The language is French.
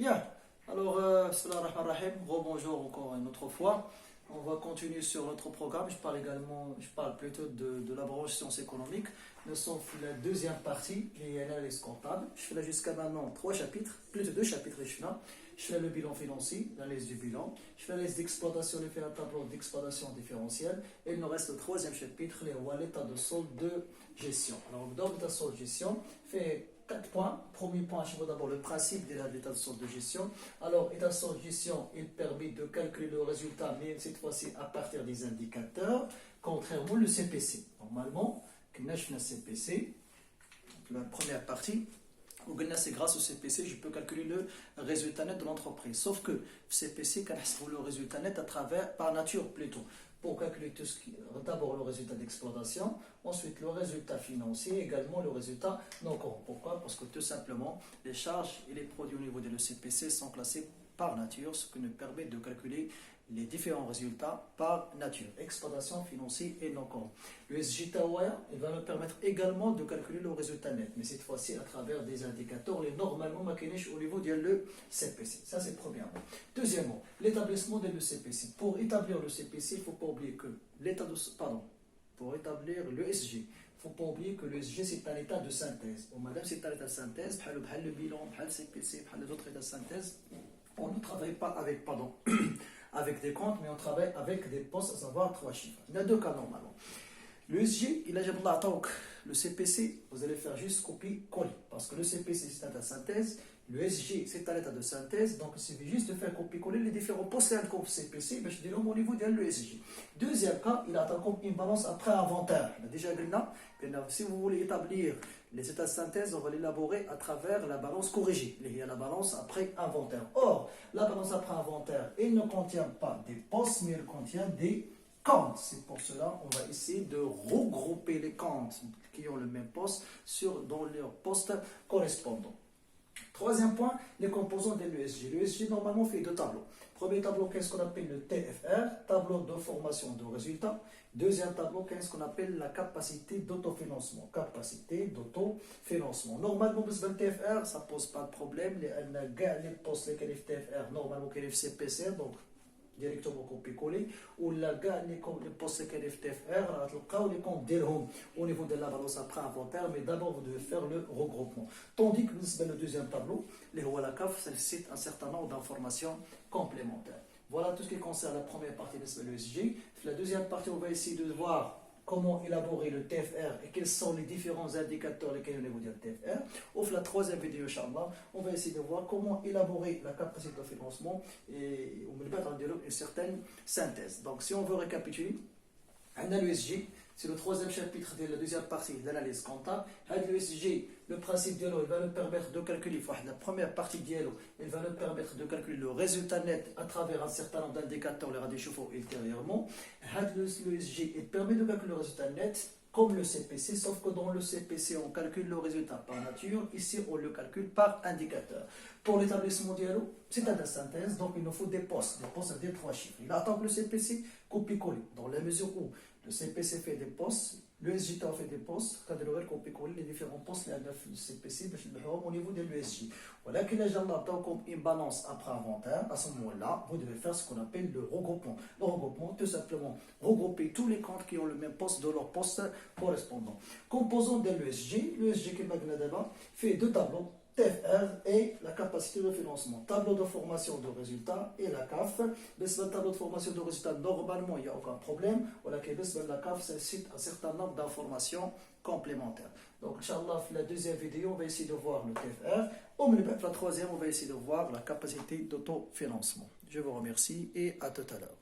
Bien, alors, salam rahman rahim, rebonjour encore une autre fois. On va continuer sur notre programme. Je parle plutôt de la branche sciences économiques. Nous sommes la deuxième partie, les analyses comptables. Je fais là jusqu'à maintenant 3 chapitres, plutôt 2 chapitres. Je fais le bilan financier, l'analyse du bilan. Je fais l'analyse d'exploitation, je fais un tableau d'exploitation différentielle. Et il nous reste le troisième chapitre, l'état de solde de gestion. Alors, dans l'état de solde de gestion, fait 4 points. Premier point, je vois d'abord le principe de l'état de solde de gestion. Alors, l'état de solde de gestion, il permet de calculer le résultat, mais cette fois-ci à partir des indicateurs, contrairement au CPC. Normalement, quand je fais un CPC, la première partie, c'est grâce au CPC, je peux calculer le résultat net de l'entreprise. Sauf que le CPC, quand le résultat net à travers, par nature plutôt, pour calculer tout ce qui d'abord le résultat d'exploitation, ensuite le résultat financier, également le résultat non courant. Pourquoi? Parce que tout simplement, les charges et les produits au niveau de l'ECPC sont classés par nature, ce qui nous permet de calculer les différents résultats par nature, exploitation, financier et non courant. Le SG Tower, il va nous permettre également de calculer le résultat net, mais cette fois-ci à travers des indicateurs, les normalement maquinés au niveau de le CPC. Ça c'est premièrement. Deuxièmement, l'établissement de l'ECPC. Pour établir le CPC, il ne faut pas oublier que pour établir le SG, il ne faut pas oublier que le SG c'est un état de synthèse. Madame, c'est un état de synthèse, le bilan, le CPC, les autres états de synthèse, on ne travaille pas avec, avec des comptes, mais on travaille avec des postes, à savoir 3 chiffres. Il y a 2 cas normalement. Le SG, il a le CPC, vous allez faire juste copier-coller. Parce que le CPC, c'est un état de synthèse. Le SG, c'est un état de synthèse. Donc, il suffit juste de faire copier-coller les différents postes comme CPC. Mais je dis au niveau de l'ESG. Deuxième cas, il attend comme une balance après inventaire. On a déjà dit si vous voulez établir les états de synthèse, on va l'élaborer à travers la balance corrigée. Il y a la balance après inventaire. Or, la balance après inventaire, elle ne contient pas des postes, mais elle contient des comptes. C'est pour cela qu'on va essayer de regrouper les comptes qui ont le même poste dans leurs postes correspondants. Troisième point, les composants de l'ESG. L'ESG normalement fait 2 tableaux. Premier tableau, qu'est-ce qu'on appelle le TFR, tableau de formation de résultats. Deuxième tableau, qu'est-ce qu'on appelle la capacité d'autofinancement. Capacité d'autofinancement. Normalement, le TFR, ça ne pose pas de problème. Les postes, les TFR, normalement, les CPC, donc directement copier-coller, ou les postes qui TFR, les comptes au niveau de la balance après inventaire, mais d'abord vous devez faire le regroupement. Tandis que le deuxième tableau, les CAF, ça cite un certain nombre d'informations complémentaires. Voilà tout ce qui concerne la première partie de l'ESG. La deuxième partie, on va essayer de voir comment élaborer le TFR et quels sont les différents indicateurs lesquels on évolue le TFR. Au la troisième vidéo, Inch'Allah, on va essayer de voir comment élaborer la capacité de financement et on va mettre en dialogue une certaine synthèse. Donc, si on veut récapituler, on a l'ESG, c'est le troisième chapitre de la deuxième partie de l'analyse comptable. L'ESG, le principe de l'eau, il va nous permettre de calculer, la première partie de l'eau, il va nous permettre de calculer le résultat net à travers un certain nombre d'indicateurs, les radiochauffeurs ultérieurement. L'ESG, il permet de calculer le résultat net comme le CPC, sauf que dans le CPC, on calcule le résultat par nature. Ici, on le calcule par indicateur. Pour l'établissement de l'eau, c'est un synthèse, donc il nous faut des postes. Des postes, ça veut dire 3 chiffres. Il attend que le CPC copie-coller. Dans la mesure où le CPC fait des postes, le SJ fait des postes, quand il copie-coller les différents postes, le CPC au niveau de l'ESG. Voilà qu'il y a comme une balance après inventaire. À ce moment-là, vous devez faire ce qu'on appelle le regroupement. Le regroupement, tout simplement, regrouper tous les comptes qui ont le même poste de leur poste correspondant. Composant de l'ESG, l'ESG qui est d'abord fait 2 tableaux. TFR et la capacité de financement. Tableau de formation de résultats et la CAF. Le tableau de formation de résultats, normalement, il n'y a aucun problème. Voilà que la CAF, ça cite un certain nombre d'informations complémentaires. Donc, Inch'Allah, la deuxième vidéo, on va essayer de voir le TFR. La troisième, on va essayer de voir la capacité d'autofinancement. Je vous remercie et à tout à l'heure.